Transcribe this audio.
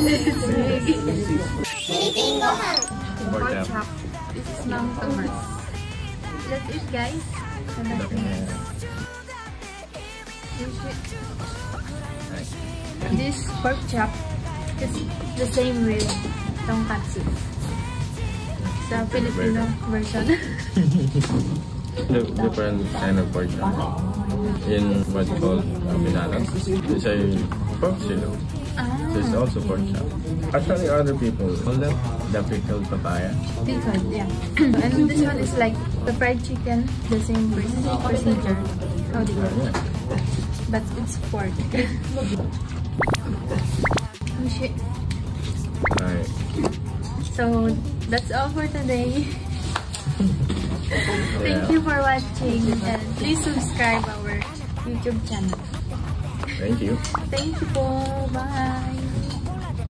It's big. Pork chop. This is Mount Thomas. Let's eat, guys. This pork chop is the same with tonkatsu. It's a Filipino version. Different kind of pork chop. In what's called binanas. It's a pork silo. It's also pork chop. Actually, other people call that the pickled papaya. Pickled, yeah. And this one is like the fried chicken, the same procedure. How do you call it? But it's pork. Oh shit. Alright. So that's all for today. Thank you for watching and please subscribe our YouTube channel. Thank you. Thank you po. Bye.